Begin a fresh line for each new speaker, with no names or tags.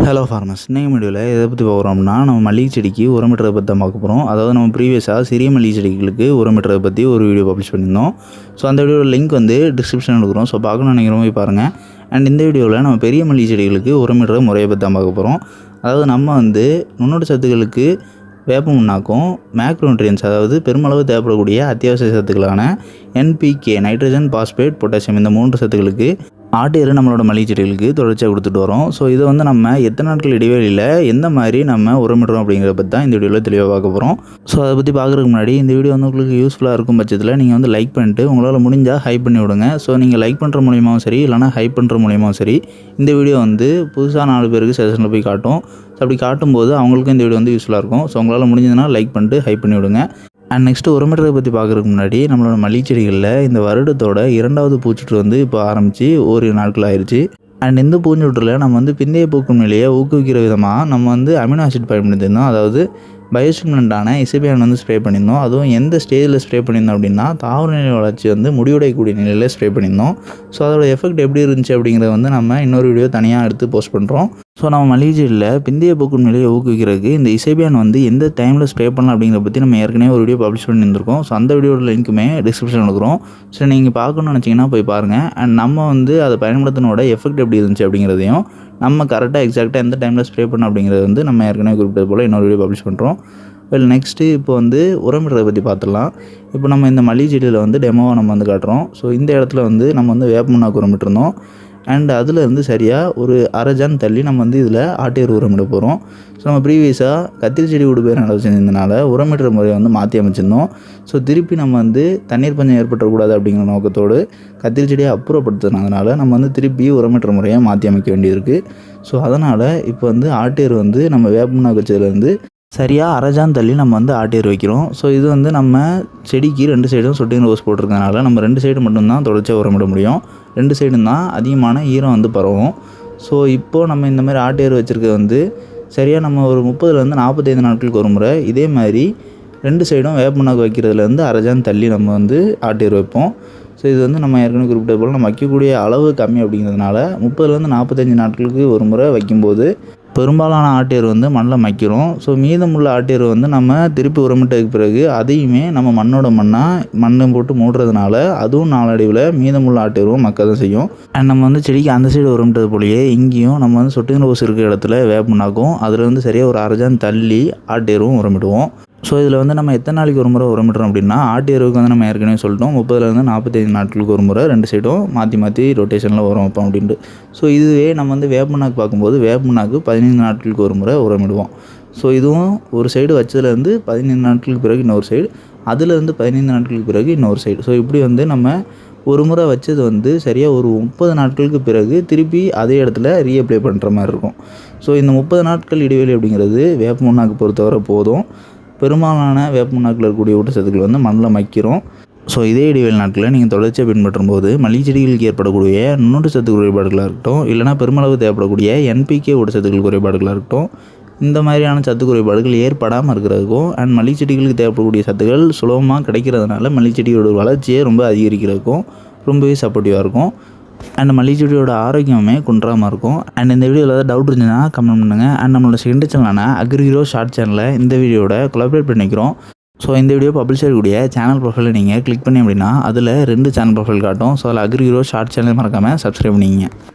Hello farmers, இன்னைக்கு வீடியோவில் எதை பற்றி பார்க்குறோம்னா நம்ம மல்லிகை செடிக்கு உரமிடுறதை பற்றி தான் பார்க்க போகிறோம். அதாவது நம்ம ப்ரீவியஸாக சிறிய மல்லிகை செடிகளுக்கு உரமிடுறதை பற்றி ஒரு வீடியோ பப்ளிஷ் பண்ணியிருந்தோம். ஸோ அந்த வீடியோட லிங்க் வந்து டிஸ்கிரிப்ஷனில் கொடுக்குறோம். ஸோ பார்க்கணும்னு நினைக்கிறவங்க போய் பாருங்கள். அண்ட் இந்த வீடியோவில் நம்ம பெரிய மல்லிகை செடிகளுக்கு உரமிடுற முறையை பற்றி தான் பார்க்க போகிறோம். அதாவது நம்ம வந்து நுண்ணூட்ட சத்துக்களுக்கு வேப்ப முன்னாக்கும் மேக்ரோநியூட்ரியன்ஸ், அதாவது பெருமளவு தேவைப்படக்கூடிய அத்தியாவசிய சத்துக்களான NPK, நைட்ரஜன், பாஸ்பேட், பொட்டாசியம், இந்த 3 சத்துக்களுக்கு ஆட்டு எரு நம்மளோட மல்லிகை செடிகளுக்கு தொடர்ச்சியாக கொடுத்துட்டு வரோம். ஸோ இதை வந்து நம்ம எத்தனை நாட்கள் இடைவெளியில் எந்த மாதிரி நம்ம உரமிடுறோம் அப்படிங்கிறத பற்றி தான் இந்த வீடியோவில் தெளிவாக பார்க்க போகிறோம். ஸோ அதை பற்றி பார்க்குறதுக்கு முன்னாடி இந்த வீடியோ வந்து உங்களுக்கு யூஸ்ஃபுல்லாக இருக்கும் பட்சத்தில் நீங்கள் வந்து லைக் பண்ணிட்டு உங்களால் முடிஞ்சால் ஹைப் பண்ணி விடுங்க. ஸோ நீங்கள் லைக் பண்ணுற மூலியமாகவும் சரி, இல்லைனா ஹைப் பண்ணுற மூலியமாகவும் சரி, இந்த வீடியோ வந்து புதுசாக 4 பேருக்கு சஜஷனில் போய் காட்டும். ஸோ அப்படி காட்டும்போது அவங்களுக்கும் இந்த வீடியோ வந்து யூஸ்ஃபுல்லாக இருக்கும். ஸோ உங்களால் முடிஞ்சதுன்னா லைக் பண்ணிட்டு ஹைப் பண்ணி விடுங்க. அண்ட் நெக்ஸ்ட்டு உரமிடுறதை பற்றி பார்க்குறதுக்கு முன்னாடி நம்மளோட மல்லிகை செடிகளில் இந்த வருடத்தோட 2வது பூச்சுற்று வந்து இப்போ ஆரம்பித்து ஒரு நாட்கள் ஆயிடுச்சு. அண்ட் இந்த பூஞ்சொற்றில் நம்ம வந்து பிந்தைய பூக்கும் நிலையை ஊக்குவிக்கிற விதமாக நம்ம வந்து அமினோ ஆசிட் பயன்படுத்தியிருந்தோம். அதாவது பயோஸ்டிமுலண்டான இசைபியான் வந்து ஸ்ப்ரே பண்ணியிருந்தோம். அதுவும் எந்த ஸ்டேஜில் ஸ்ப்ரே பண்ணியிருந்தோம் அப்படின்னா தாவர நிலை வளர்ச்சி வந்து முடிவடையக்கூடிய நிலையில் ஸ்ப்ரே பண்ணியிருந்தோம். ஸோ அதோட எஃபெக்ட் எப்படி இருந்துச்சு அப்படிங்கிறத வந்து நம்ம இன்னொரு வீடியோ தனியாக எடுத்து போஸ்ட் பண்ணுறோம். ஸோ நம்ம மல்லிகை செடியில் பிந்தைய பூக்கும் நிலையை ஊக்குவிக்கிறதுக்கு இந்த இசைபியான் வந்து எந்த டைமில் ஸ்ப்ரே பண்ணலாம் அப்படிங்கிறத பற்றி நம்ம ஏற்கனவே ஒரு வீடியோ பப்ளிஷ் பண்ணியிருந்திருக்கோம். ஸோ அந்த வீடியோட லிங்க்குமே டிஸ்கிரிப்ஷனில் இருக்கிறோம். ஸோ நீங்கள் பார்க்கணும்னு நினச்சிங்கன்னா போய் பாருங்கள். அண்ட் நம்ம வந்து அதை பயன்படுத்தினோட எஃபெக்ட் எப்படி இருந்துச்சு அப்படிங்கிறதையும் நம்ம கரெக்டாக எக்ஸாக்டாக எந்த டைமில் ஸ்ப்ரே பண்ணோம் அப்படிங்கிறது வந்து நம்ம ஏற்கனவே குறிப்பிட்டது போல் இன்னொரு வீடியோ பப்ளிஷ் பண்ணுறோம். நெக்ஸ்ட்டு இப்போ வந்து உரமிடுறதை பற்றி பார்த்துடலாம். இப்போ நம்ம இந்த மல்லிகை செடியில் வந்து டெமோவாக நம்ம வந்து காட்டுறோம். ஸோ இந்த இடத்துல வந்து நம்ம வந்து வேப்ப முன்னாக்கு உரமிட்டிருந்தோம். அண்ட் அதில் இருந்து சரியாக ஒரு அரை ஜான் தள்ளி நம்ம வந்து இதில் ஆட்டு எரு உரமிட போகிறோம். ஸோ நம்ம ப்ரீவியஸாக கத்திரி செடி உடுப்பேர் நடவு செஞ்சதுனால உரமிடுற முறையை வந்து மாற்றி அமைச்சிருந்தோம். ஸோ திருப்பி நம்ம வந்து தண்ணீர் பஞ்சம் ஏற்பட்டக்கூடாது அப்படிங்கிற நோக்கத்தோடு கத்திரி செடியை அப்புறப்படுத்துனதுனால நம்ம வந்து திருப்பி உரமிடுற முறையை மாற்றி அமைக்க வேண்டியிருக்கு. ஸோ அதனால் இப்போ வந்து ஆட்டு எரு வந்து நம்ம வேப்ப முன்னாக்கு வச்சதுலேருந்து சரியாக அரை ஜான் தள்ளி நம்ம வந்து ஆட்டு எரு வைக்கிறோம். ஸோ இது வந்து நம்ம செடிக்கு 2 சைடும் சொட்டிங் ரோஸ் போட்டிருக்கனால நம்ம 2 சைடு மட்டும்தான் தொடர்ச்சியாக உரமிட முடியும். 2 சைடும் தான் அதிகமான ஈரம் வந்து பரவும். ஸோ இப்போது நம்ம இந்த மாதிரி ஆட்டு எரு வச்சுருக்கிறது வந்து சரியாக நம்ம ஒரு 30லேருந்து 45 நாட்களுக்கு ஒரு முறை இதே மாதிரி 2 சைடும் வேப்ப முன்னாக்கு வைக்கிறதுலேருந்து அரை ஜான் தள்ளி நம்ம வந்து ஆட்டு எரு வைப்போம். ஸோ இது வந்து நம்ம ஏற்கனவே குறிப்பிட்டது போல் நம்ம வைக்கக்கூடிய அளவு கம்மி அப்படிங்கிறதுனால 30லேருந்து 45 நாட்களுக்கு ஒரு முறை வைக்கும்போது பெரும்பாலான ஆட்டு எரு வந்து மண்ணில் மக்கிரும். ஸோ மீதமுள்ள ஆட்டு எரு வந்து நம்ம திருப்பி உரமிட்டதுக்கு பிறகு அதையுமே நம்ம மண்ணோட மண்ணை போட்டு மூடுறதுனால அதுவும் நாளடைவில் மீதமுள்ள ஆட்டு எருவும் மக்க தான் செய்யும். அண்ட் நம்ம வந்து செடிக்கு அந்த சைடு உரமிட்டது போலயே இங்கேயும் நம்ம வந்து சொட்டுங்கிற ரோஸ் இருக்கிற இடத்துல வேப்ப முன்னாக்கும் அதில் வந்து சரியாக ஒரு அரை ஜான் தள்ளி ஆட்டு எருவும் உரமிடுவோம். ஸோ இதில் வந்து நம்ம எத்தனை நாளைக்கு ஒரு முறை உரமிடுறோம் அப்படின்னா ஆட்டு எருவுக்கு வந்து நம்ம ஏற்கனவே சொல்லிட்டோம் 30லேருந்து 45 நாட்களுக்கு ஒரு முறை 2 சைடும் மாற்றி ரொட்டேஷனில் உரம் வைப்போம் அப்படின்ட்டு. ஸோ இதுவே நம்ம வந்து வேப்ப முன்னாக்கு பார்க்கும்போது வேப்ப முன்னாக்கு 15 நாட்களுக்கு ஒரு முறை உரமிடுவோம். ஸோ இதுவும் ஒரு சைடு வச்சதுலேருந்து 15 நாட்களுக்கு பிறகு இன்னொரு சைடு, அதுலேருந்து 15 நாட்களுக்கு பிறகு இன்னொரு சைடு. ஸோ இப்படி வந்து நம்ம ஒரு முறை வச்சது வந்து சரியாக ஒரு 30 நாட்களுக்கு பிறகு திருப்பி அதே இடத்துல ரீஅப்ளை பண்ணுற மாதிரி இருக்கும். ஸோ இந்த 30 நாட்கள் இடைவெளி அப்படிங்கிறது வேப்ப முன்னாக்கு பொறுத்தவரை போதும். பெரும்பாலான வேப்ப முன்னாக்கில் இருக்கக்கூடிய ஊட்டச்சத்துக்கள் வந்து மண்ணில் மக்கிரும். ஸோ இதே இடைவெளி நாட்களில் நீங்கள் தொடர்ச்சியாக பின்பற்றும் போது மல்லிகை செடிகளுக்கு ஏற்படக்கூடிய நுண்ணூட்ட சத்து குறைபாடுகளாக இருக்கட்டும், இல்லைனா பெருமளவு தேவைப்படக்கூடிய NPK ஊட்டச்சத்துக்கள் குறைபாடுகளாக இருக்கட்டும், இந்த மாதிரியான சத்து குறைபாடுகள் ஏற்படாமல் இருக்கிறதுக்கும் அண்ட் மல்லிகை செடிகளுக்கு தேவைப்படக்கூடிய சத்துக்கள் சுலபமாக கிடைக்கிறதுனால மல்லிகை செடியோட வளர்ச்சியை ரொம்ப அதிகரிக்கிறதுக்கும் ரொம்பவே சப்போர்ட்டிவாக இருக்கும். அண்ட் மல்லிகை செடியோட ஆரோக்கியமே குன்றாமல் இருக்கும். அண்ட் இந்த வீடியோவில் ஏதாவது டவுட் இருந்துச்சுன்னா கமெண்ட் பண்ணுங்கள். அண்ட் நம்மளோட செகண்ட் சேனலான அக்ரிஹீரோ ஷார்ட் சேனலை இந்த வீடியோட கொலாபரேட் பண்ணிக்கிறோம். ஸோ இந்த வீடியோ பப்ளிஷ் ஆகக்கூடிய சேனல் ப்ரொஃபைலை நீங்கள் கிளிக் பண்ணி அப்படின்னா அதில் 2 சேனல் ப்ரொஃபைல் காட்டும். ஸோ அதில் அக்ரிஹீரோ ஷார்ட் சேனல் மறக்காமல் சப்ஸ்கிரைப் பண்ணிங்க.